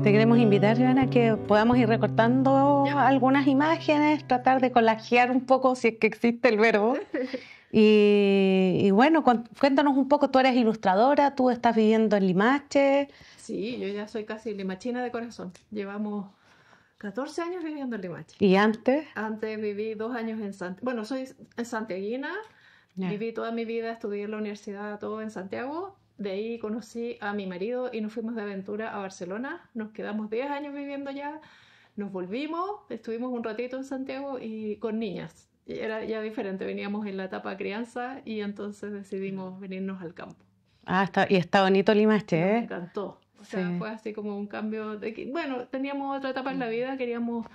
Te queremos invitar, Joana, a que podamos ir recortando algunas imágenes, tratar de collagear un poco, si es que existe el verbo. Y bueno, cuéntanos un poco, tú eres ilustradora, tú estás viviendo en Limache. Sí, yo ya soy casi limachina de corazón. Llevamos 14 años viviendo en Limache. ¿Y antes? Antes viví 2 años en Santiago. Bueno, soy santiaguina. Viví toda mi vida, estudié en la universidad, todo en Santiago. De ahí conocí a mi marido y nos fuimos de aventura a Barcelona. Nos quedamos 10 años viviendo allá. Nos volvimos, estuvimos un ratito en Santiago y con niñas. Y era ya diferente, veníamos en la etapa de crianza y entonces decidimos venirnos al campo. Y está bonito Limache, ¿eh? Me encantó. O sea, fue así como un cambio de que, bueno, teníamos otra etapa en la vida, queríamos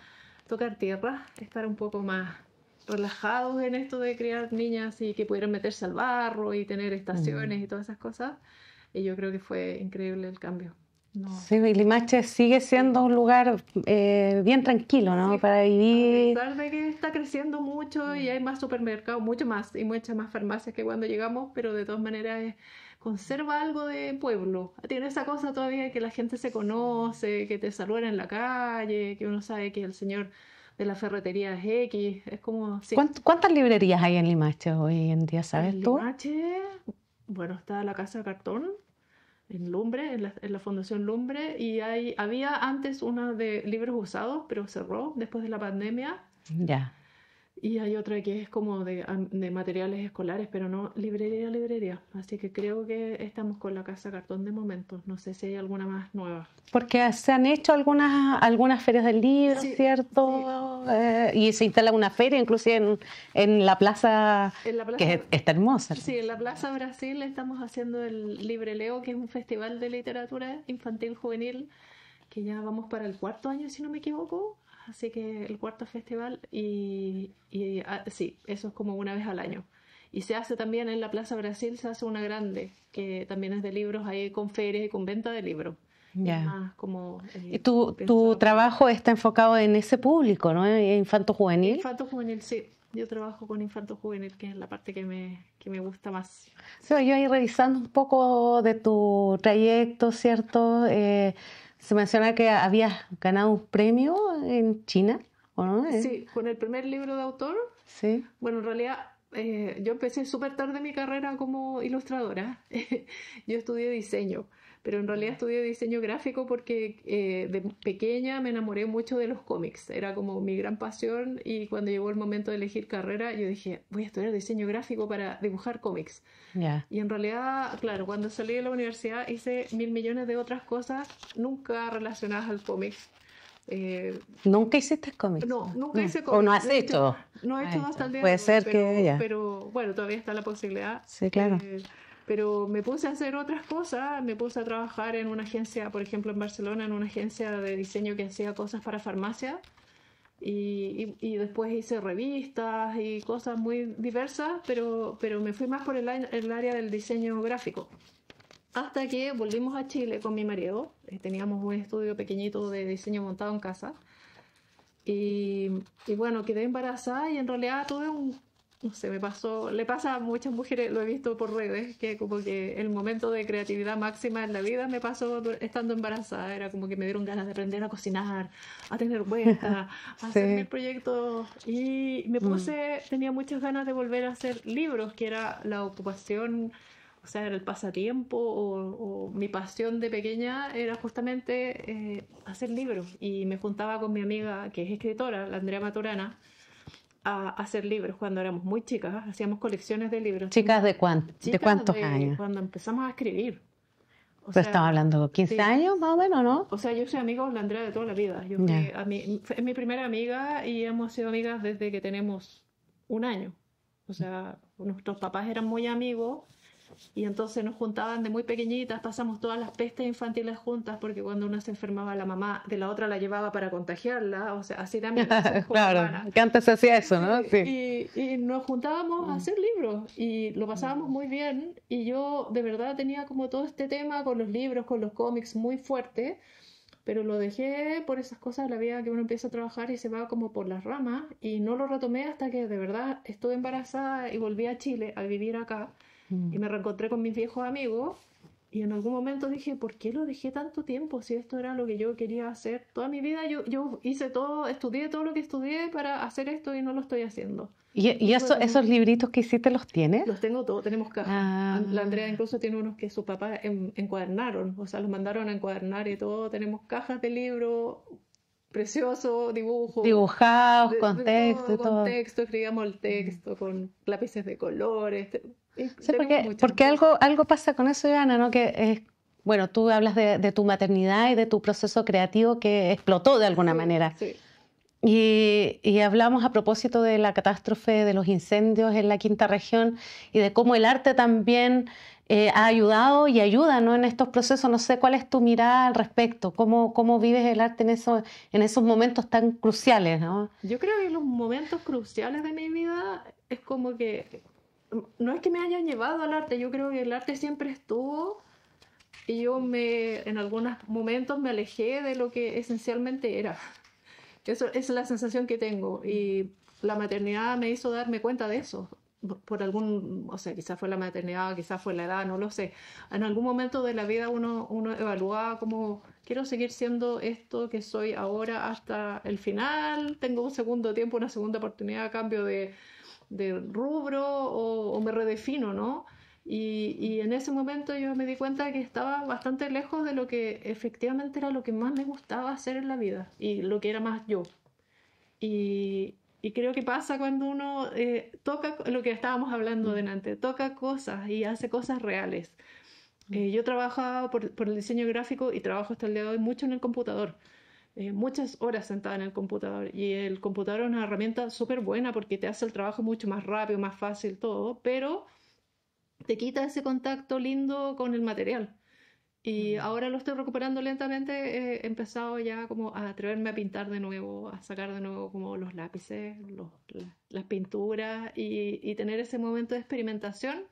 tocar tierra, estar un poco más relajados en esto de criar niñas y que pudieran meterse al barro y tener estaciones y todas esas cosas. Y yo creo que fue increíble el cambio. Sí, y Limache sigue siendo un lugar bien tranquilo, ¿no? Sí, para vivir. A pesar de que está creciendo mucho y hay más supermercados, mucho más, y muchas más farmacias que cuando llegamos, pero de todas maneras conserva algo de pueblo. Tiene esa cosa todavía que la gente se conoce, que te saludan en la calle, que uno sabe que el señor de la ferretería es X, es como... Sí. ¿Cuántas librerías hay en Limache hoy en día, sabes tú? En Limache, bueno, está la Casa de Cartón, en Lumbre, en la Fundación Lumbre, y había antes una de libros usados, pero cerró después de la pandemia. Ya. Y hay otra que es como de materiales escolares, pero no librería. Así que creo que estamos con la Casa Cartón de momento. No sé si hay alguna más nueva. Porque se han hecho algunas ferias del libro, Sí, ¿cierto? Sí. Y se instala una feria, inclusive en la plaza, que está hermosa. Sí, en la Plaza Brasil estamos haciendo el Libre Leo, que es un festival de literatura infantil juvenil, que ya vamos para el 4º año, si no me equivoco. Así que el 4º festival sí, eso es como una vez al año. Y se hace también en la Plaza Brasil, se hace una grande, que también es de libros, ahí con ferias y con venta de libros. Ya. Y tu trabajo está enfocado en ese público, ¿no? Infanto juvenil. Infanto juvenil, sí. Yo trabajo con infanto juvenil, que es la parte que me gusta más. Sí, yo ahí revisando un poco de tu trayecto, ¿cierto? Se menciona que habías ganado un premio en China, ¿o no? Sí, con el primer libro de autor. Sí. Bueno, en realidad yo empecé súper tarde mi carrera como ilustradora. Yo estudié diseño, pero en realidad estudié diseño gráfico porque de pequeña me enamoré mucho de los cómics. Era como mi gran pasión y cuando llegó el momento de elegir carrera, yo dije, voy a estudiar diseño gráfico para dibujar cómics. Yeah. Y en realidad, claro, cuando salí de la universidad hice 1000 millones de otras cosas, nunca relacionadas al cómic. ¿Nunca hiciste cómics? No, nunca hice cómics. ¿O no has hecho? No he hecho hasta el día Puede de hoy, ser que ya. Pero bueno, todavía está la posibilidad. Sí, claro. Pero me puse a hacer otras cosas, me puse a trabajar en una agencia, por ejemplo en Barcelona, en una agencia de diseño que hacía cosas para farmacia. Y después hice revistas y cosas muy diversas, pero me fui más por el área del diseño gráfico. Hasta que volvimos a Chile con mi marido. Teníamos un estudio pequeñito de diseño montado en casa. Y bueno, quedé embarazada y en realidad tuve no sé, le pasa a muchas mujeres, lo he visto por redes, que como que el momento de creatividad máxima en la vida me pasó estando embarazada. Era como que me dieron ganas de aprender a cocinar, a tener huerta, a hacer mis proyectos. Y me tenía muchas ganas de volver a hacer libros, que era la ocupación, o sea, era el pasatiempo o mi pasión de pequeña era justamente hacer libros. Y me juntaba con mi amiga, que es escritora, la Andrea Maturana, a hacer libros cuando éramos muy chicas. Hacíamos colecciones de libros. ¿Chicas de cuántos años? Cuando empezamos a escribir. Pues estamos hablando 15 años más o menos, ¿no? O sea, yo soy amiga de la Andrea de toda la vida. Es mi primera amiga y hemos sido amigas desde que tenemos 1 año. O sea, nuestros papás eran muy amigos y entonces nos juntaban de muy pequeñitas, pasamos todas las pestes infantiles juntas, porque cuando una se enfermaba la mamá de la otra la llevaba para contagiarla, o sea, así también. Claro, que antes se hacía eso, ¿no? Sí. Y nos juntábamos a hacer libros y lo pasábamos muy bien, y yo de verdad tenía como todo este tema con los libros, con los cómics muy fuerte, pero lo dejé por esas cosas de la vida que uno empieza a trabajar y se va como por las ramas, y no lo retomé hasta que de verdad estuve embarazada y volví a Chile a vivir acá, y me reencontré con mis viejos amigos, y en algún momento dije, ¿por qué lo dejé tanto tiempo? Si esto era lo que yo quería hacer toda mi vida, yo hice todo, estudié todo lo que estudié para hacer esto y no lo estoy haciendo. ¿Y esos libritos que hiciste los tienes? Los tengo todos, tenemos cajas. Ah. La Andrea incluso tiene unos que sus papás encuadernaron, o sea, los mandaron a encuadernar y todo. Tenemos cajas de libros preciosos, dibujos. Dibujados, con texto y todo. Con texto, escribíamos el texto, con lápices de colores. Sí, porque algo pasa con eso, Ivana, ¿no? Bueno, tú hablas de tu maternidad y de tu proceso creativo que explotó de alguna manera. Sí. Y hablamos a propósito de la catástrofe de los incendios en la quinta región y de cómo el arte también ha ayudado y ayuda, ¿no? En estos procesos. No sé cuál es tu mirada al respecto, cómo vives el arte en esos momentos tan cruciales, ¿no? Yo creo que los momentos cruciales de mi vida es como que no es que me hayan llevado al arte, yo creo que el arte siempre estuvo, y yo en algunos momentos me alejé de lo que esencialmente era. Eso es la sensación que tengo, y la maternidad me hizo darme cuenta de eso. O sea, quizás fue la maternidad, quizás fue la edad, no lo sé. En algún momento de la vida uno evalúa como, quiero seguir siendo esto que soy ahora hasta el final, tengo un segundo tiempo, una segunda oportunidad a cambio de rubro, o me redefino, ¿no? Y en ese momento yo me di cuenta que estaba bastante lejos de lo que efectivamente era lo que más me gustaba hacer en la vida y lo que era más yo. Y creo que pasa cuando uno toca lo que estábamos hablando delante, toca cosas y hace cosas reales. Yo trabajaba por el diseño gráfico y trabajo hasta el día de hoy mucho en el computador. Muchas horas sentada en el computador, y el computador es una herramienta súper buena porque te hace el trabajo mucho más rápido, más fácil, todo, pero te quita ese contacto lindo con el material. Y ahora lo estoy recuperando lentamente. He empezado ya como a atreverme a pintar de nuevo, a sacar de nuevo como los lápices, las pinturas, y tener ese momento de experimentación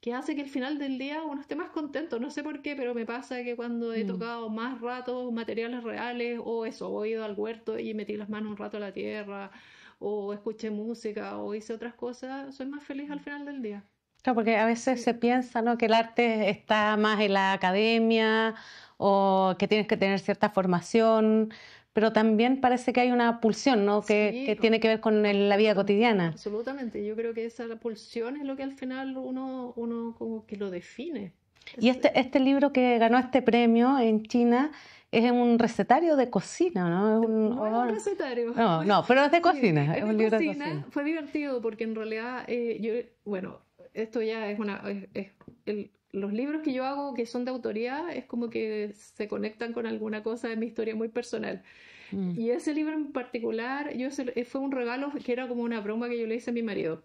que hace que al final del día uno esté más contento. No sé por qué, pero me pasa que cuando he tocado más rato materiales reales, o he ido al huerto y metí las manos un rato a la tierra, o escuché música, o hice otras cosas, soy más feliz al final del día. Claro, porque a veces se piensa, ¿no?, que el arte está más en la academia o que tienes que tener cierta formación, pero también parece que hay una pulsión, ¿no?, que tiene que ver con la vida cotidiana. Absolutamente, yo creo que esa pulsión es lo que al final uno como que lo define. Y este libro que ganó este premio en China es un recetario de cocina, ¿no? No es un recetario. No, pero es de cocina. Sí, es un libro de cocina. Fue divertido porque en realidad esto ya es los libros que yo hago que son de autoría es como que se conectan con alguna cosa de mi historia muy personal. Y ese libro en particular fue un regalo que era como una broma que yo le hice a mi marido.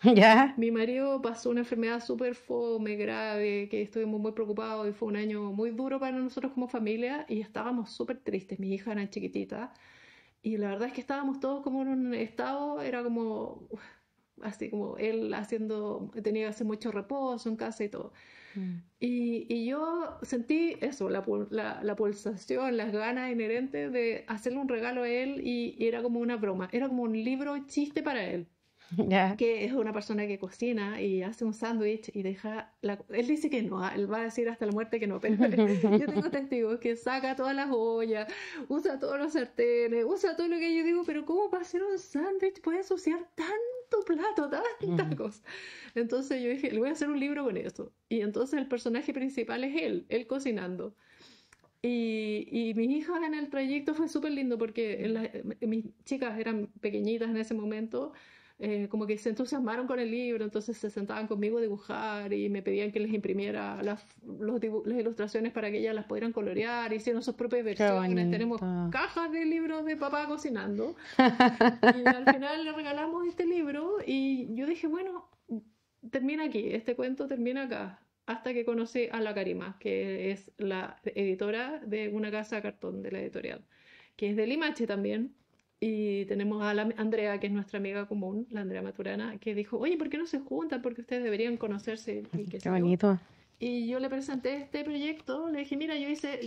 ¿Ya? Mi marido pasó una enfermedad súper fome, grave, que estuvimos muy preocupados, y fue un año muy duro para nosotros como familia, y estábamos súper tristes. Mis hijas eran chiquititas y la verdad es que estábamos todos como en un estado, era como así como él tenía que hacer mucho reposo en casa y todo. Y yo sentí eso, la pulsación, las ganas inherentes de hacerle un regalo a él, y era como una broma, era como un libro chiste para él. Yeah. Que es una persona que cocina y hace un sándwich y él dice que no, él va a decir hasta la muerte que no, pero yo tengo testigos que saca todas las ollas, usa todos los sartenes, usa todo lo que yo digo, pero ¿cómo para hacer un sándwich puede ensuciar tanto plato, tanta cosa? Entonces yo dije, le voy a hacer un libro con eso. Y entonces el personaje principal es él cocinando. Y mis hijas en el trayecto fue súper lindo porque mis chicas eran pequeñitas en ese momento. Como que se entusiasmaron con el libro, entonces se sentaban conmigo a dibujar y me pedían que les imprimiera las ilustraciones para que ellas las pudieran colorear, hicieron sus propias versiones. Tenemos cajas de libros de papá cocinando y al final le regalamos este libro, y yo dije, bueno, termina aquí, este cuento termina acá, hasta que conocí a la Karima, que es la editora de una casa de cartón de la editorial, que es de Limache también. Y tenemos a la Andrea, que es nuestra amiga común, la Andrea Maturana, que dijo, oye, ¿por qué no se juntan? Porque ustedes deberían conocerse. Qué bonito. y yo le presenté este proyecto, le dije, mira,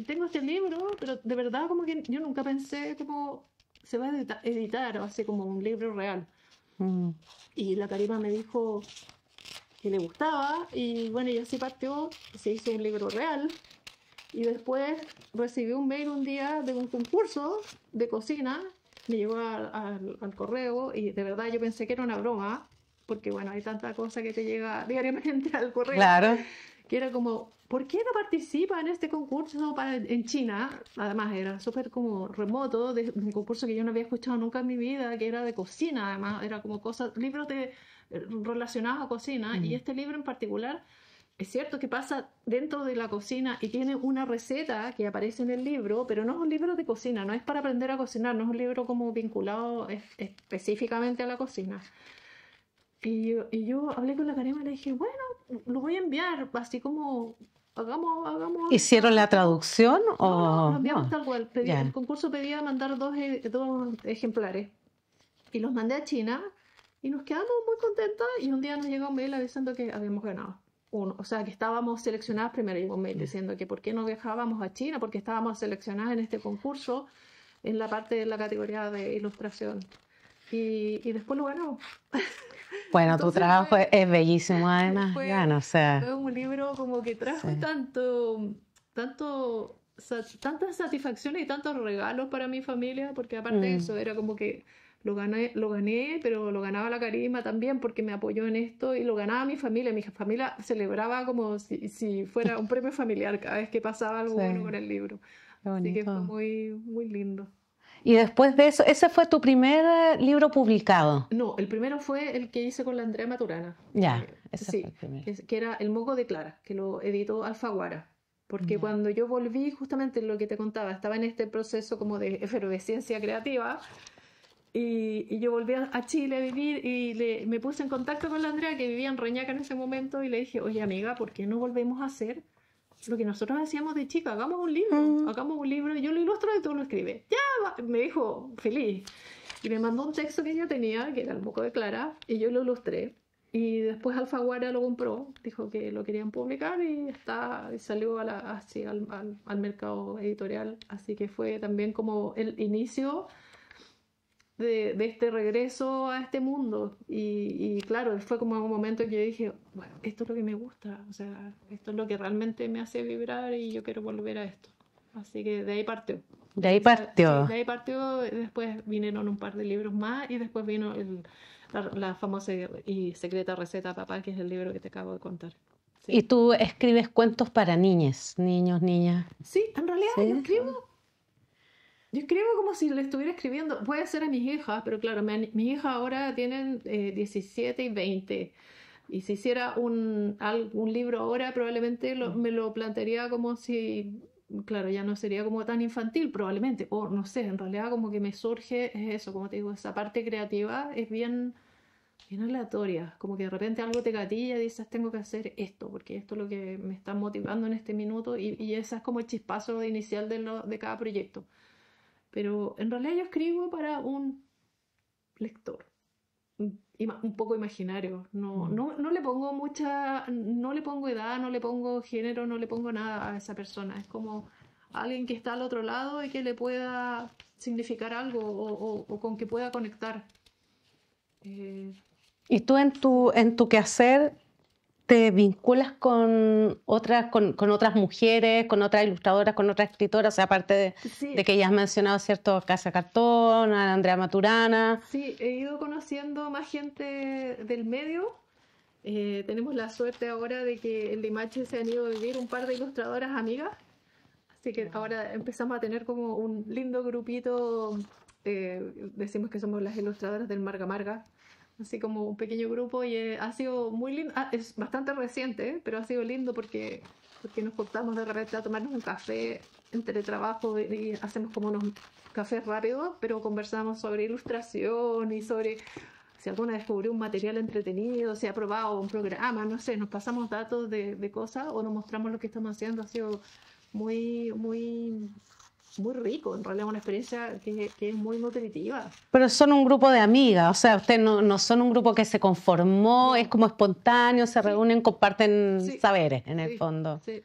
tengo este libro, pero de verdad como que yo nunca pensé cómo se va a editar o así como un libro real. Y la Karima me dijo que le gustaba y bueno, y así partió, se hizo un libro real. Y después recibí un mail un día de un concurso de cocina, me llegó al correo y de verdad yo pensé que era una broma, porque bueno, hay tanta cosa que te llega diariamente al correo, Claro. que era como, ¿por qué no participa en este concurso en China? Además era súper como remoto, de un concurso que yo no había escuchado nunca en mi vida, que era de cocina, además era como libros relacionados a cocina, y este libro en particular es cierto que pasa dentro de la cocina y tiene una receta que aparece en el libro, pero no es un libro de cocina, no es para aprender a cocinar, no es un libro como vinculado específicamente a la cocina. Y yo hablé con la Karima y le dije, bueno, lo voy a enviar, así como hagamos. ¿Hicieron la traducción o...? No, lo enviamos No. tal cual. Ya. El concurso pedía mandar dos ejemplares. Y los mandé a China y nos quedamos muy contentas. Y un día nos llegó un mail avisando que habíamos ganado uno. O sea, que estábamos seleccionadas primero. Llegó un mail diciendo que por qué no viajábamos a China, porque estábamos seleccionadas en este concurso en la parte de la categoría de ilustración. Y después lo ganamos. Bueno, Entonces tu trabajo es bellísimo además, fue- Gana, o sea, Fue un libro como que trajo Sí. tantas satisfacciones y tantos regalos para mi familia, porque aparte de eso era como que lo gané, pero lo ganaba la Karima también porque me apoyó en esto y lo ganaba mi familia. Mi familia celebraba como si fuera un premio familiar cada vez que pasaba algo Sí. bueno con el libro. Qué Así que fue bonito. muy, muy lindo. Y después de eso, ese fue tu primer libro publicado. No, el primero fue el que hice con la Andrea Maturana. Ya, ese Sí, fue el primero. que era El Moco de Clara, que lo editó Alfaguara. Porque Ya. cuando yo volví, justamente lo que te contaba, estaba en este proceso como de efervescencia creativa y yo volví a Chile a vivir y me puse en contacto con la Andrea, que vivía en Reñaca en ese momento, y le dije, oye amiga, ¿por qué no volvemos a hacer lo que nosotros hacíamos de chica? Hagamos un libro, yo lo ilustro y tú lo escribes. Ya, me dijo, feliz. Y me mandó un texto que ella tenía, que era El Moco de Clara, y yo lo ilustré. Y después Alfaguara lo compró, dijo que lo querían publicar y salió así al mercado editorial. Así que fue también como el inicio de este regreso a este mundo. Y claro, fue como un momento en que yo dije, bueno, esto es lo que me gusta, o sea, esto es lo que realmente me hace vibrar y yo quiero volver a esto. Así que de ahí partió. De ahí partió. Sí, de ahí partió, después vinieron un par de libros más y después vino la famosa y secreta receta papá, que es el libro que te acabo de contar. Sí. Y tú escribes cuentos para niñas, niños, niñas. Sí, en realidad ¿Sí? yo escribo como si le estuviera escribiendo. Puede ser a mis hijas, pero claro, mis hijas ahora tienen 17 y 20. Y si hiciera un libro ahora, probablemente me lo plantearía como si, claro, ya no sería como tan infantil, probablemente. O no sé, en realidad como que me surge, es eso, como te digo, esa parte creativa es bien aleatoria. Como que de repente algo te gatilla y dices, tengo que hacer esto, porque esto es lo que me está motivando en este minuto. Y ese es como el chispazo inicial de cada proyecto. Pero en realidad yo escribo para un lector, un poco imaginario. No le pongo no le pongo edad, no le pongo género, no le pongo nada a esa persona. Es como alguien que está al otro lado y que le pueda significar algo o con que pueda conectar. ¿Y tú en tu quehacer te vinculas con otras mujeres, con otras ilustradoras, con otras escritoras? O sea, aparte Sí. de que ya has mencionado, ¿cierto? Casa Cartón, a Andrea Maturana. Sí, he ido conociendo más gente del medio. Tenemos la suerte ahora de que en Limache se han ido a vivir un par de ilustradoras amigas. Así que ahora empezamos a tener como un lindo grupito. Decimos que somos las ilustradoras del Marga Marga. Así como un pequeño grupo y ha sido muy lindo. Es bastante reciente, pero ha sido lindo porque nos juntamos de repente a tomarnos un café entre trabajo y hacemos como unos cafés rápidos, pero conversamos sobre ilustración y sobre si alguna descubrió un material entretenido, si ha probado un programa, no sé, nos pasamos datos de cosas o nos mostramos lo que estamos haciendo. Ha sido muy, muy muy rico, en realidad una experiencia que es muy nutritiva. Pero son un grupo de amigas, o sea, ustedes no son un grupo que se conformó, No. es como espontáneo, se Sí. reúnen, comparten Sí. saberes en el Sí, fondo. sí.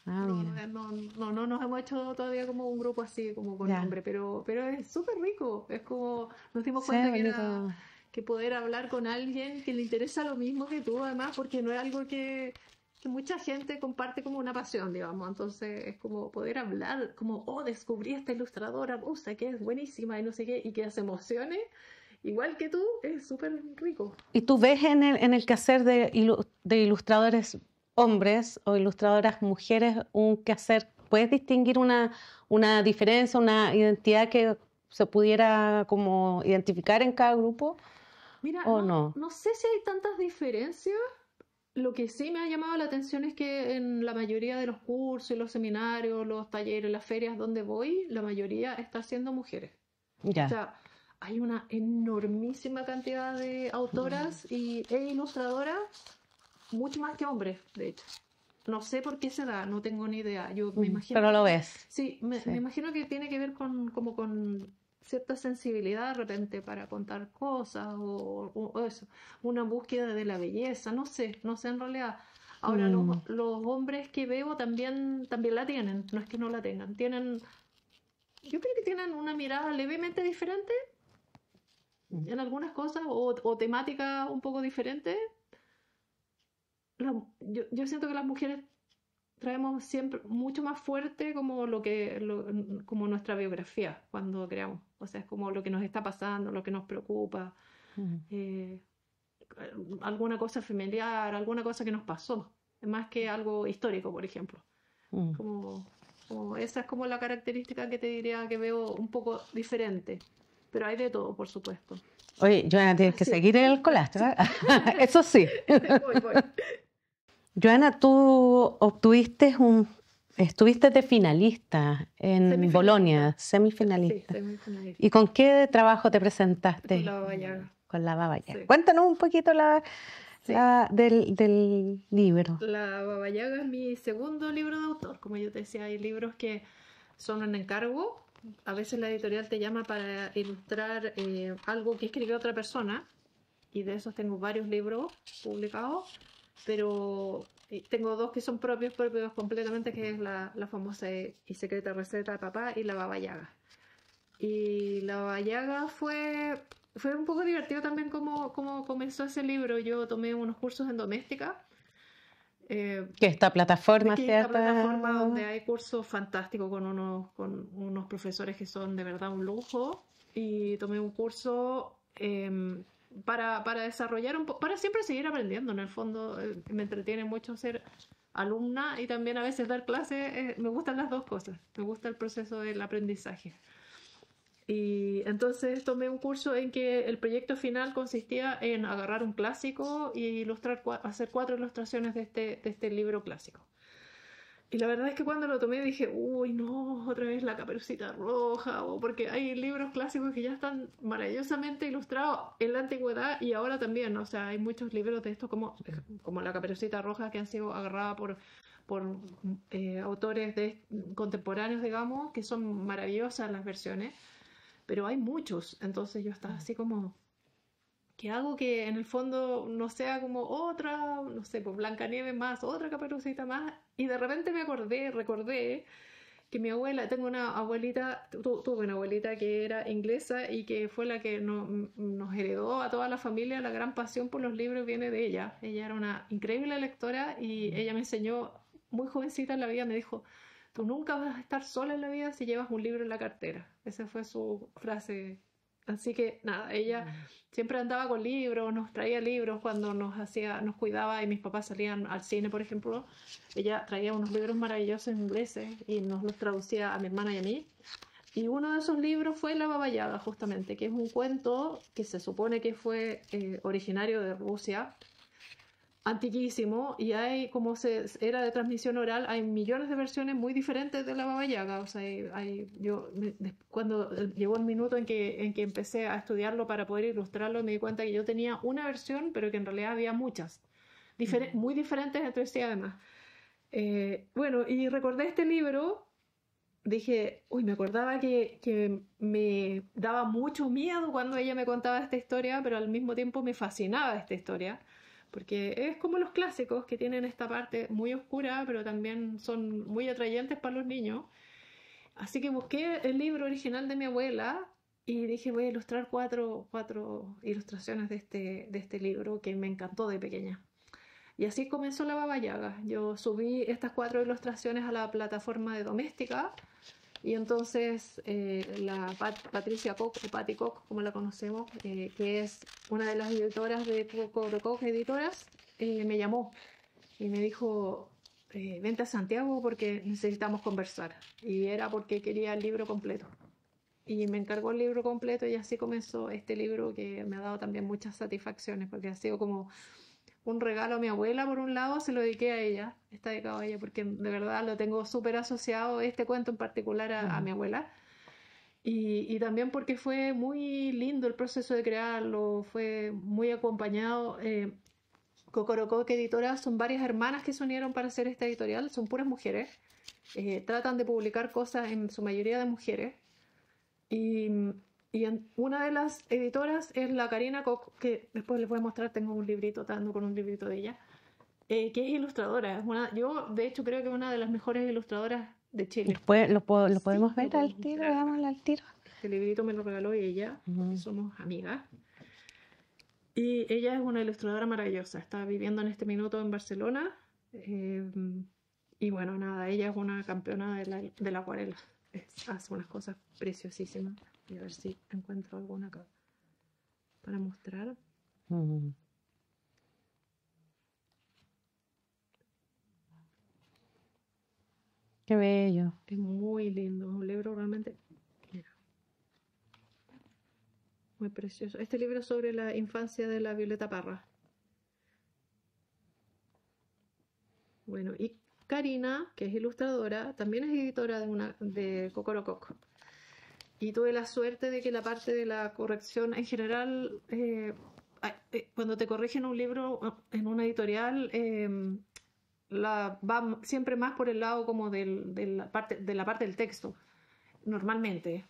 Ah, No, mira. no nos hemos hecho todavía como un grupo así, como con Ya. nombre, pero es súper rico. Es como, nos dimos Sí, cuenta bonito. que poder hablar con alguien que le interesa lo mismo que tú, además, porque no es algo que mucha gente comparte como una pasión, digamos. Entonces es como poder hablar, como, oh, descubrí esta ilustradora rusa que es buenísima y no sé qué, y que se emocione, igual que tú, es súper rico. ¿Y tú ves en el quehacer de ilustradores hombres o ilustradoras mujeres un quehacer? ¿Puedes distinguir una diferencia, una identidad que se pudiera como identificar en cada grupo Mira, o no? no sé si hay tantas diferencias. Lo que sí me ha llamado la atención es que en la mayoría de los cursos, los seminarios, los talleres, las ferias donde voy, la mayoría está siendo mujeres. O Ya. sea, hay una enormísima cantidad de autoras e ilustradoras, mucho más que hombres, de hecho. No sé por qué se da, no tengo ni idea. Yo me imagino Pero que lo tiene, ves. sí, me Sí. imagino que tiene que ver como con cierta sensibilidad de repente para contar cosas o eso, una búsqueda de la belleza, no sé en realidad. Ahora, los hombres que veo también la tienen, no es que no la tengan, yo creo que tienen una mirada levemente diferente en algunas cosas o temática un poco diferente. Yo siento que las mujeres traemos siempre mucho más fuerte como como nuestra biografía cuando creamos. O sea, es como lo que nos está pasando, lo que nos preocupa, eh, alguna cosa familiar, alguna cosa que nos pasó, más que algo histórico, por ejemplo. Como, esa es como la característica que te diría que veo un poco diferente. Pero hay de todo, por supuesto. Oye, Joana, tienes que Sí. seguir en el collage, ¿verdad? Eso sí. Voy. Joana, tú estuviste de finalista en Bolonia, Sí, semifinalista. semifinalista. ¿Y con qué trabajo te Con presentaste? la Baba Yaga. Con la Baba Yaga. Sí. Cuéntanos un poquito Sí. del libro. La Baba Yaga es mi segundo libro de autor. Como yo te decía, hay libros que son un encargo. A veces la editorial te llama para ilustrar algo que escribió otra persona. Y de esos tengo varios libros publicados. Pero tengo dos que son propios completamente, que es la famosa y secreta receta de papá y la Baba Yaga. Y la Baba Yaga fue un poco divertido también como comenzó ese libro. Yo tomé unos cursos en doméstica. Que esta plataforma, Que ¿cierto? esta plataforma donde hay cursos fantásticos con unos profesores que son de verdad un lujo. Y tomé un curso para desarrollar para siempre seguir aprendiendo. En el fondo me entretiene mucho ser alumna y también a veces dar clases. Me gustan las dos cosas. Me gusta el proceso del aprendizaje. Y entonces tomé un curso en que el proyecto final consistía en agarrar un clásico y hacer 4 ilustraciones de este libro clásico. Y la verdad es que cuando lo tomé dije, uy, no, otra vez la Caperucita Roja, porque hay libros clásicos que ya están maravillosamente ilustrados en la antigüedad y ahora también. O sea, hay muchos libros de esto como la Caperucita Roja que han sido agarradas por autores contemporáneos, digamos, que son maravillosas las versiones. Pero hay muchos, entonces yo estaba así como, ¿qué hago que en el fondo no sea como otra, no sé, pues Blancanieves más, otra Caperucita más? Y de repente recordé que mi abuela, tuve una abuelita que era inglesa y que fue la que nos heredó a toda la familia. La gran pasión por los libros viene de ella. Ella era una increíble lectora y ella me enseñó muy jovencita en la vida, me dijo, tú nunca vas a estar sola en la vida si llevas un libro en la cartera. Esa fue su frase. Así que nada, ella siempre andaba con libros, nos traía libros cuando nos cuidaba y mis papás salían al cine, por ejemplo. Ella traía unos libros maravillosos en inglés y nos los traducía a mi hermana y a mí. Y uno de esos libros fue La Baba Yaga, justamente, que es un cuento que se supone que fue originario de Rusia, antiquísimo, y hay, era de transmisión oral, hay millones de versiones muy diferentes de la Baba Yaga. O sea, cuando llegó el minuto en que empecé a estudiarlo para poder ilustrarlo, me di cuenta que yo tenía una versión, pero que en realidad había muchas, muy diferentes entre sí además. Bueno, y recordé este libro dije, uy, me acordaba que me daba mucho miedo cuando ella me contaba esta historia, pero al mismo tiempo me fascinaba esta historia, porque es como los clásicos que tienen esta parte muy oscura, pero también son muy atrayentes para los niños. Así que busqué el libro original de mi abuela y dije, voy a ilustrar cuatro ilustraciones de este libro que me encantó de pequeña. Y así comenzó la Baba Yaga. Yo subí estas 4 ilustraciones a la plataforma de Doméstica y entonces Patricia Koch, o Patty Koch, como la conocemos, que es una de las editoras de Koch Editoras, me llamó y me dijo, vente a Santiago porque necesitamos conversar. Y era porque quería el libro completo. Y me encargó el libro completo y así comenzó este libro que me ha dado también muchas satisfacciones porque ha sido como un regalo a mi abuela. Por un lado se lo dediqué a ella, está dedicado a ella porque de verdad lo tengo súper asociado, este cuento en particular, a mi abuela. Y también porque fue muy lindo el proceso de crearlo, fue muy acompañado. Cocorococ Editoras son varias hermanas que se unieron para hacer esta editorial, son puras mujeres. Tratan de publicar cosas en su mayoría de mujeres. Y una de las editoras es la Karina Koch, que después les voy a mostrar, tengo un librito, ando con un librito de ella, que es ilustradora. Yo, de hecho, creo que es una de las mejores ilustradoras de Chile. ¿Lo podemos Sí, ver al tiro? Veámoslo al tiro. Este librito me lo regaló ella, porque somos amigas. Y ella es una ilustradora maravillosa, está viviendo en este minuto en Barcelona. Y bueno, nada, ella es una campeona de la acuarela. Hace unas cosas preciosísimas. Voy a ver si encuentro alguna acá para mostrar. Qué bello. Es muy lindo, un libro realmente, mira, muy precioso. Este libro es sobre la infancia de la Violeta Parra. Bueno, y Karina, que es ilustradora, también es editora de Cocorococ. Y tuve la suerte de que la parte de la corrección en general, cuando te corrigen un libro en una editorial, va siempre más por el lado como de la parte del texto, normalmente.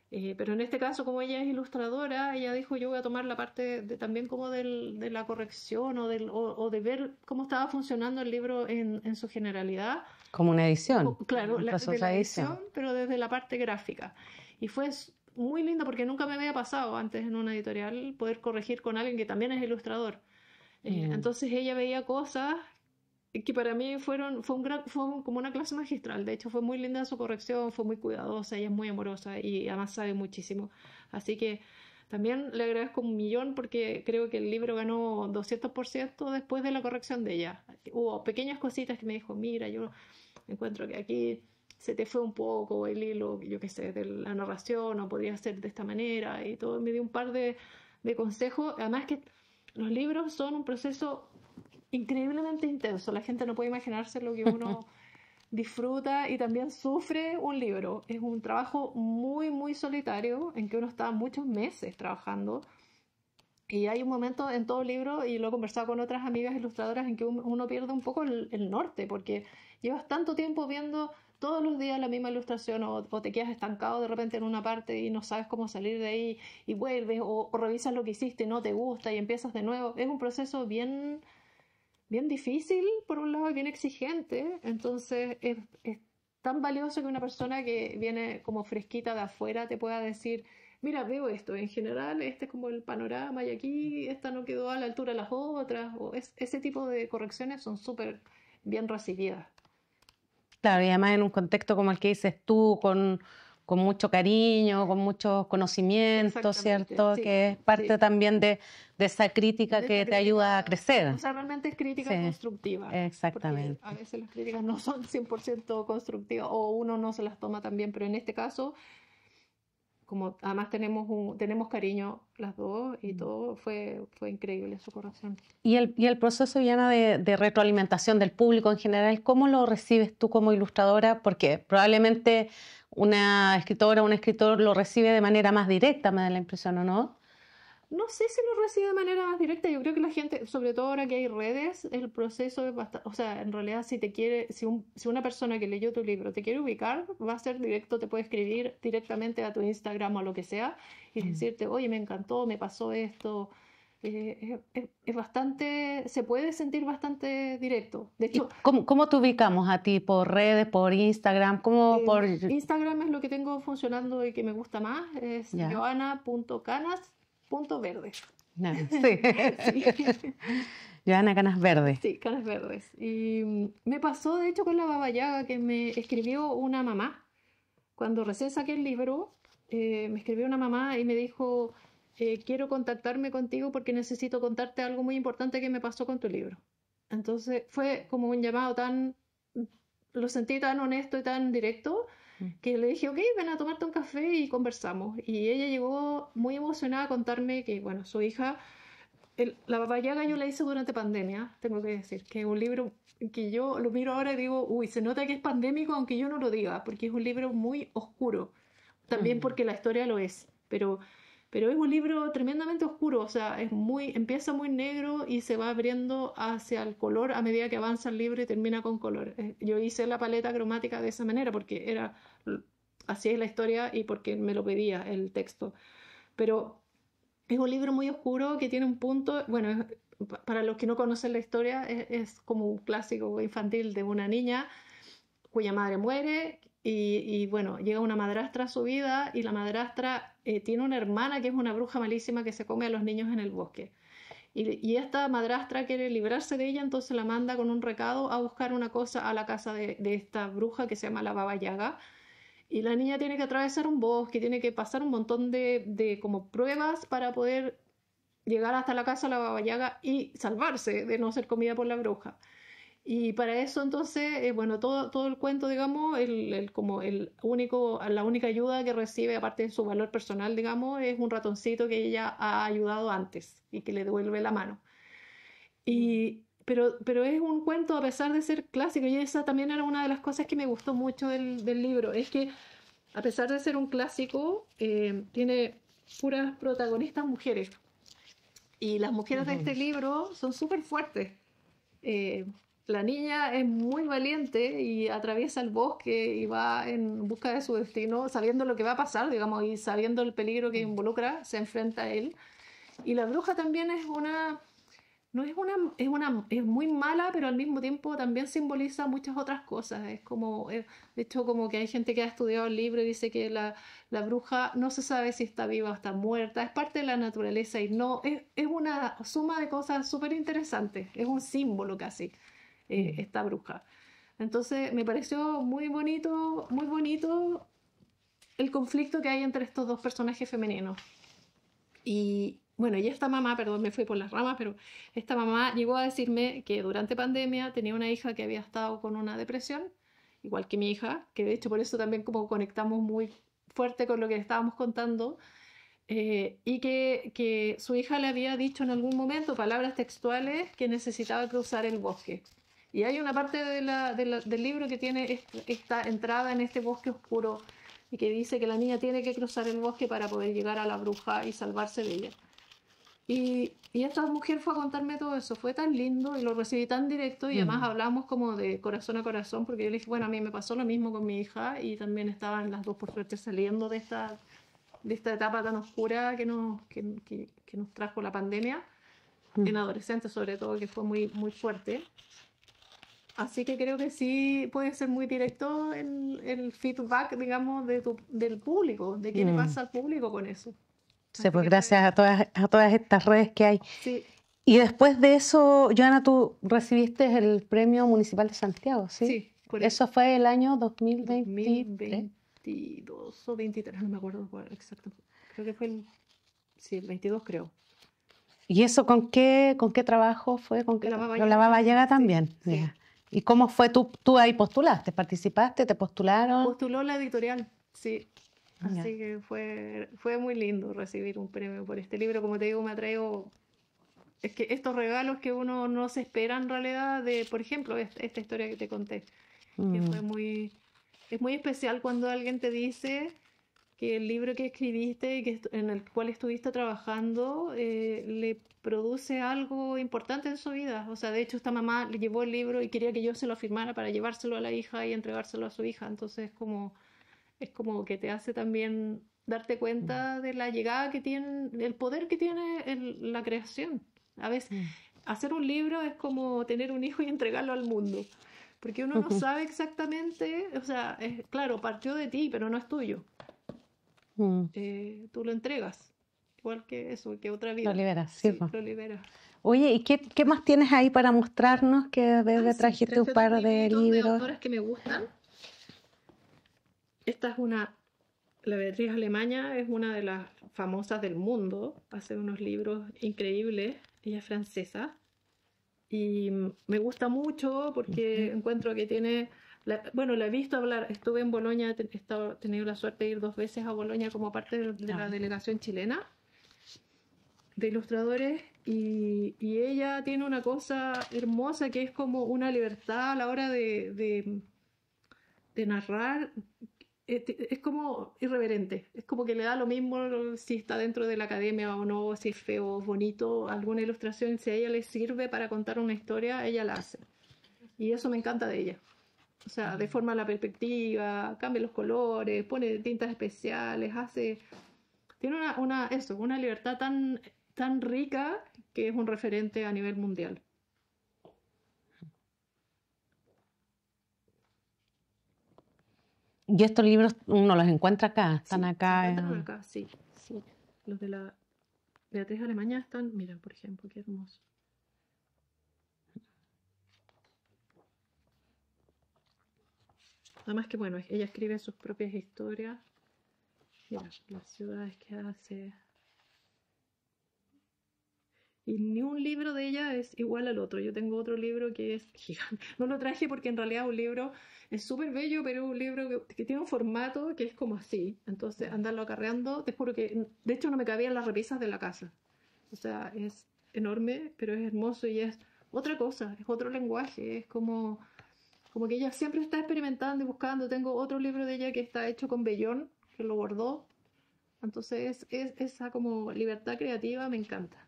Pero en este caso, como ella es ilustradora, ella dijo, yo voy a tomar la parte también como de la corrección o de ver cómo estaba funcionando el libro en su generalidad. Como una edición. Claro, de la edición, pero desde la parte gráfica. Y fue muy lindo porque nunca me había pasado antes en una editorial poder corregir con alguien que también es ilustrador. Entonces ella veía cosas que para mí fue como una clase magistral. De hecho, fue muy linda su corrección, fue muy cuidadosa, ella es muy amorosa y además sabe muchísimo. Así que también le agradezco un millón porque creo que el libro ganó 200% después de la corrección de ella. Hubo pequeñas cositas que me dijo, mira, yo encuentro que aquí se te fue un poco el hilo, yo qué sé, de la narración, o podría ser de esta manera, y todo. Me dio un par de consejos. Además que los libros son un proceso increíblemente intenso. La gente no puede imaginarse lo que uno disfruta y también sufre un libro. Es un trabajo muy, muy solitario en que uno está muchos meses trabajando. Y hay un momento en todo libro, y lo he conversado con otras amigas ilustradoras, en que uno pierde un poco el norte, porque llevas tanto tiempo viendo todos los días la misma ilustración, o te quedas estancado de repente en una parte y no sabes cómo salir de ahí, y vuelves, o revisas lo que hiciste y no te gusta y empiezas de nuevo. Es un proceso bien, bien difícil, por un lado, y bien exigente. Entonces es tan valioso que una persona que viene como fresquita de afuera te pueda decir, mira, veo esto, en general este es como el panorama y aquí esta no quedó a la altura de las otras, o ese tipo de correcciones son súper bien recibidas. Claro, y además en un contexto como el que dices tú, con mucho cariño, con muchos conocimientos, ¿cierto? Sí, que es parte también de esa crítica que te ayuda a crecer. O sea, realmente es crítica constructiva. Exactamente. A veces las críticas no son 100% constructivas o uno no se las toma tan bien, pero en este caso, como además tenemos cariño las dos y todo, fue increíble su corrección. Y el proceso, Viana, de retroalimentación del público en general, ¿cómo lo recibes tú como ilustradora? Porque probablemente una escritora o un escritor lo recibe de manera más directa, me da la impresión, ¿o no? No sé si lo recibe de manera más directa. Yo creo que la gente, sobre todo ahora que hay redes, el proceso es bastante, o sea, en realidad si te quiere, si una persona que leyó tu libro te quiere ubicar, va a ser directo, te puede escribir directamente a tu Instagram o a lo que sea y decirte, oye, me encantó, me pasó esto. Es bastante, se puede sentir bastante directo. De ¿Y hecho, cómo te ubicamos a ti? ¿Por redes, por Instagram? ¿Cómo por...? Instagram es lo que tengo funcionando y que me gusta más, es Ya. joana.canas.verde. Ya, sí. Sí. Joana Canas Verde. Sí, canas verdes. Y me pasó, de hecho, con la Baba Yaga, que me escribió una mamá. Cuando recién saqué el libro, me escribió una mamá y me dijo, quiero contactarme contigo porque necesito contarte algo muy importante que me pasó con tu libro. Entonces fue como un llamado tan, lo sentí tan honesto y tan directo que le dije, ok, ven a tomarte un café y conversamos. Y ella llegó muy emocionada a contarme que, bueno, su hija la Baba Yaga yo la hice durante pandemia, tengo que decir, que es un libro que yo lo miro ahora y digo, uy, se nota que es pandémico aunque yo no lo diga, porque es un libro muy oscuro, también porque la historia lo es, pero es un libro tremendamente oscuro, o sea, empieza muy negro y se va abriendo hacia el color a medida que avanza el libro y termina con color. Yo hice la paleta cromática de esa manera porque así es la historia y porque me lo pedía el texto, pero es un libro muy oscuro que tiene un punto, bueno, para los que no conocen la historia, es como un clásico infantil de una niña cuya madre muere bueno, llega una madrastra a su vida y la madrastra tiene una hermana que es una bruja malísima que se come a los niños en el bosque. Y esta madrastra quiere librarse de ella, entonces la manda con un recado a buscar una cosa a la casa de esta bruja que se llama la Baba Yaga. Y la niña tiene que atravesar un bosque, tiene que pasar un montón de como pruebas para poder llegar hasta la casa de la Baba Yaga y salvarse de no ser comida por la bruja. Y para eso entonces, bueno, todo el cuento, digamos, como la única ayuda que recibe, aparte de su valor personal, digamos, es un ratoncito que ella ha ayudado antes y que le devuelve la mano. Pero es un cuento, a pesar de ser clásico, y esa también era una de las cosas que me gustó mucho del libro, es que a pesar de ser un clásico, tiene puras protagonistas mujeres. Y las mujeres de este libro son súper fuertes. Eh, la niña es muy valiente y atraviesa el bosque y va en busca de su destino, sabiendo lo que va a pasar, digamos, y sabiendo el peligro que involucra, se enfrenta a él. Y la bruja también no es es muy mala, pero al mismo tiempo también simboliza muchas otras cosas. Es como, de hecho, como que hay gente que ha estudiado el libro y dice que la bruja no se sabe si está viva o está muerta, es parte de la naturaleza y no, es una suma de cosas súper interesantes, es un símbolo casi, esta bruja. Entonces me pareció muy bonito el conflicto que hay entre estos dos personajes femeninos. Y bueno, y esta mamá, perdón, me fui por las ramas, pero esta mamá llegó a decirme que durante pandemia tenía una hija que había estado con una depresión, igual que mi hija, que de hecho por eso también como conectamos muy fuerte con lo que le estábamos contando, y que su hija le había dicho en algún momento, palabras textuales, que necesitaba cruzar el bosque. Y hay una parte del libro que tiene esta entrada en este bosque oscuro y que dice que la niña tiene que cruzar el bosque para poder llegar a la bruja y salvarse de ella. Y esta mujer fue a contarme todo eso, fue tan lindo y lo recibí tan directo y además hablamos como de corazón a corazón porque yo le dije, bueno, a mí me pasó lo mismo con mi hija y también estaban las dos por suerte saliendo de esta etapa tan oscura que nos trajo la pandemia, en adolescentes sobre todo, que fue muy, muy fuerte. Así que creo que sí puede ser muy directo el feedback, digamos, del público, de qué le pasa al público con eso. Sí, Así pues que gracias a todas estas redes que hay. sí, Y después de eso, Joana, tú recibiste el Premio Municipal de Santiago, ¿sí? sí, por Eso fue el año 2023. 2022 o 23, no me acuerdo cuál exacto. Creo que fue el 22 creo. ¿Y eso con qué trabajo fue? ¿Con La Baba con la Yaga Baba también, Yaga sí, también? sí. Ya. ¿Y cómo fue? ¿Tú ahí postulaste? ¿Participaste? ¿Te postularon? Postuló la editorial, sí. Ya. Así que fue muy lindo recibir un premio por este libro. Como te digo, me atraigo. Es que estos regalos que uno no se espera en realidad, por ejemplo, esta historia que te conté, que es muy especial cuando alguien te dice, que el libro que escribiste y en el cual estuviste trabajando le produce algo importante en su vida. O sea, de hecho, esta mamá le llevó el libro y quería que yo se lo firmara para llevárselo a la hija y entregárselo a su hija. Entonces, es como que te hace también darte cuenta de la llegada que tiene, el poder que tiene la creación. A veces, hacer un libro es como tener un hijo y entregarlo al mundo. Porque uno no sabe exactamente, o sea, claro, partió de ti, pero no es tuyo. Tú lo entregas, igual que eso, que otra vida. Lo liberas, sí, sí, po. lo liberas. Oye, ¿y qué más tienes ahí para mostrarnos? Que veo que Sí, trajiste un traje par otros de libritos de libros. autoras que me gustan. Esta es la Beatriz Alemania es una de las famosas del mundo, hace unos libros increíbles, ella es francesa. Y me gusta mucho porque encuentro que tiene, bueno, la he visto hablar, estuve en Bolonia, he tenido la suerte de ir 2 veces a Bolonia como parte de la delegación chilena de ilustradores y ella tiene una cosa hermosa que es como una libertad a la hora de narrar. Es como irreverente, es como que le da lo mismo si está dentro de la academia o no, si es feo o bonito, alguna ilustración, si a ella le sirve para contar una historia, ella la hace. Y eso me encanta de ella. O sea, deforma la perspectiva, cambia los colores, pone tintas especiales, tiene una libertad tan rica que es un referente a nivel mundial. Y estos libros uno los encuentra acá, están Sí, acá. se encuentran acá, sí. Los de la Beatriz Alemania están, mira, por ejemplo, qué hermoso. Además que, bueno, ella escribe sus propias historias. Mira, las ciudades que hace. Y ni un libro de ella es igual al otro. Yo tengo otro libro que es gigante. No lo traje porque en realidad un libro es súper bello, pero es un libro que tiene un formato que es como así. Entonces, andarlo acarreando, te juro que, de hecho, no me cabían las repisas de la casa. O sea, es enorme, pero es hermoso y es otra cosa, es otro lenguaje. Es como que ella siempre está experimentando y buscando. Tengo otro libro de ella que está hecho con vellón, que lo bordó. Entonces, esa como libertad creativa me encanta.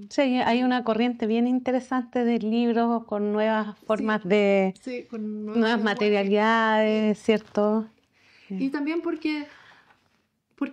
Sí, hay una corriente bien interesante de libros con nuevas formas de... Sí, con nuevas materialidades, ¿cierto? Y también porque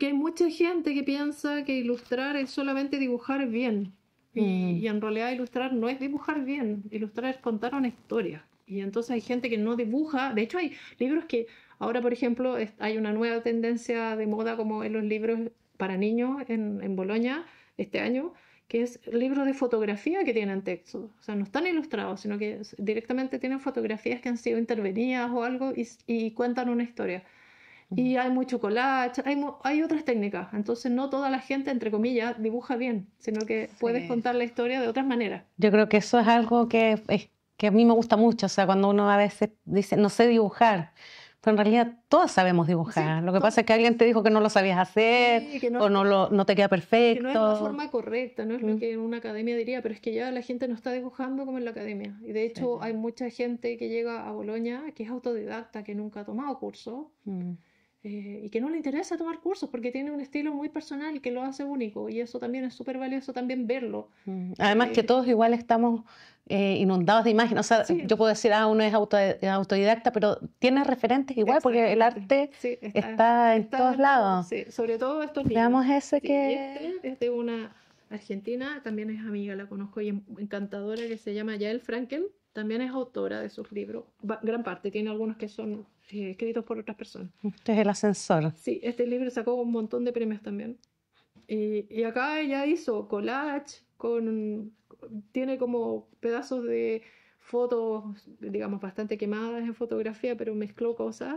hay mucha gente que piensa que ilustrar es solamente dibujar bien. Y en realidad ilustrar no es dibujar bien, ilustrar es contar una historia. Y entonces hay gente que no dibuja. De hecho, hay libros que ahora, por ejemplo, hay una nueva tendencia de moda como en los libros para niños en Bolonia este año, que es libros de fotografía que tienen texto. O sea, no están ilustrados, sino que directamente tienen fotografías que han sido intervenidas o algo y cuentan una historia. Y hay mucho collage, hay otras técnicas. Entonces no toda la gente, entre comillas, dibuja bien, sino que puedes contar la historia de otras maneras. Yo creo que eso es algo que a mí me gusta mucho. O sea, cuando uno a veces dice, no sé dibujar, pero en realidad todos sabemos dibujar. Sí, lo que pasa es que alguien te dijo que no lo sabías hacer, sí, que no, o no te queda perfecto. Que no es la forma correcta, no es lo que en una academia diría, pero es que ya la gente no está dibujando como en la academia. Y de hecho hay mucha gente que llega a Bolonia que es autodidacta, que nunca ha tomado cursos. Y que no le interesa tomar cursos porque tiene un estilo muy personal que lo hace único y eso también es súper valioso también verlo. Además que todos igual estamos inundados de imágenes, o sea, yo puedo decir, uno es autodidacta, pero tiene referentes igual porque el arte está en todos lados. Sí, sobre todo estos niños. Veamos ese que... Este es de una argentina, también es amiga, la conozco y encantadora, que se llama Yael Frankel, también es autora de sus libros, gran parte, tiene algunos que son escritos por otras personas. Este es El ascensor. Sí, este libro sacó un montón de premios también. Y acá ella hizo collage, tiene como pedazos de fotos, digamos, bastante quemadas en fotografía, pero mezcló cosas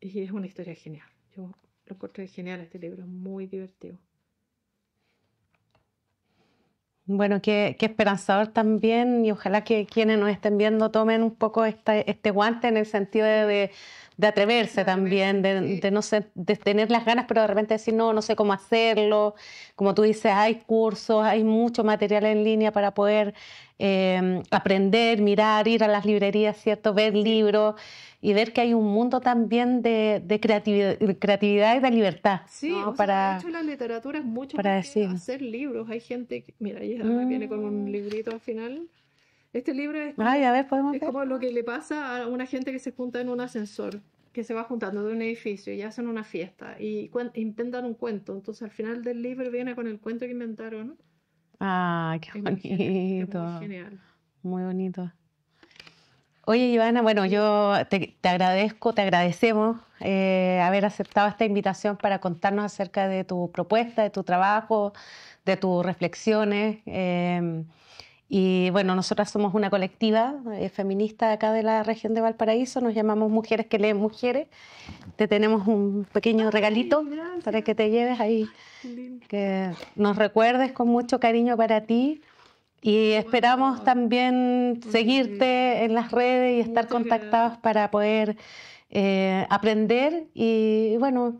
y es una historia genial. Yo lo encontré genial este libro, muy divertido. Bueno, qué esperanzador también y ojalá que quienes nos estén viendo tomen un poco este guante en el sentido de de atreverse también, de no sé, de tener las ganas, pero de repente decir, no, no sé cómo hacerlo. Como tú dices, hay cursos, hay mucho material en línea para poder aprender, mirar, ir a las librerías, ¿cierto? Ver libros y ver que hay un mundo también de creatividad y de libertad, Sí, ¿no? o sea, de hecho la literatura es mucho para más que decir. hacer libros. Hay gente que, mira, ella me viene con un librito al final. Este libro Ay, a ver, podemos es ver. como lo que le pasa a una gente que se junta en un ascensor, que se va juntando de un edificio y hacen una fiesta y inventan un cuento. Entonces al final del libro viene con el cuento que inventaron. Ah, qué Es bonito. muy genial. Muy bonito. Oye, Ivana, bueno, yo te agradezco, te agradecemos haber aceptado esta invitación para contarnos acerca de tu propuesta, de tu trabajo, de tus reflexiones. Y bueno, nosotras somos una colectiva feminista de acá de la región de Valparaíso, nos llamamos Mujeres que Leen Mujeres. Te tenemos un pequeño regalito para que te lleves ahí, que nos recuerdes con mucho cariño para ti. Y esperamos también seguirte en las redes y estar contactados para poder aprender y bueno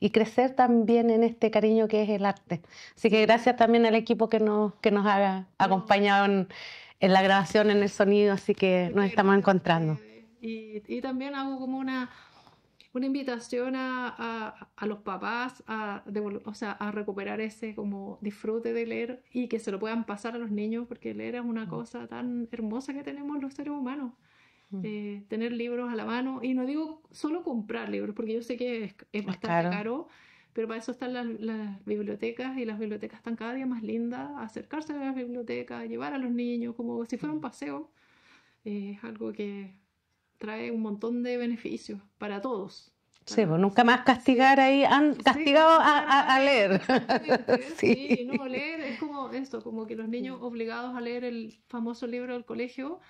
y crecer también en este cariño que es el arte. Así que gracias también al equipo que nos ha acompañado en la grabación, en el sonido, así que nos estamos encontrando. Y también hago como una invitación a los papás o sea, a recuperar ese como disfrute de leer y que se lo puedan pasar a los niños, porque leer es una cosa tan hermosa que tenemos los seres humanos. Tener libros a la mano, y no digo solo comprar libros, porque yo sé que es bastante caro, pero para eso están las bibliotecas, y las bibliotecas están cada día más lindas. Acercarse a las bibliotecas, llevar a los niños como si fuera un paseo, es algo que trae un montón de beneficios para todos. Sí, pues nunca más castigar ahí, han castigado a leer. Sí, no, leer es como esto, como que los niños obligados a leer el famoso libro del colegio.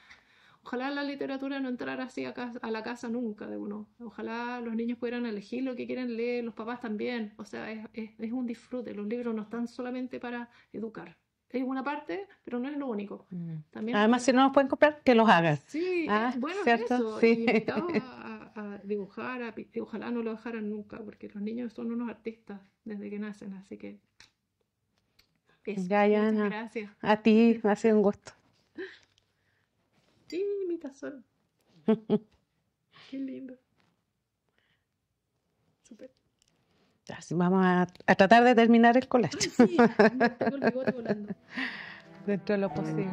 Ojalá la literatura no entrara así a la casa nunca de uno. Ojalá los niños pudieran elegir lo que quieren leer, los papás también. O sea, es un disfrute. Los libros no están solamente para educar. Es una parte, pero no es lo único. También además, si no los pueden comprar, que los hagan. Sí, bueno, ¿cierto? eso. Sí. Y invitados a dibujar, ojalá no lo dejaran nunca, porque los niños son unos artistas desde que nacen. Así que eso. Muchas gracias. A ti, ha sido un gusto. Sí, mi tazón. Qué lindo. Súper. Vamos a tratar de terminar el collage. Ay, sí, tengo el bigote volando. Dentro de lo posible.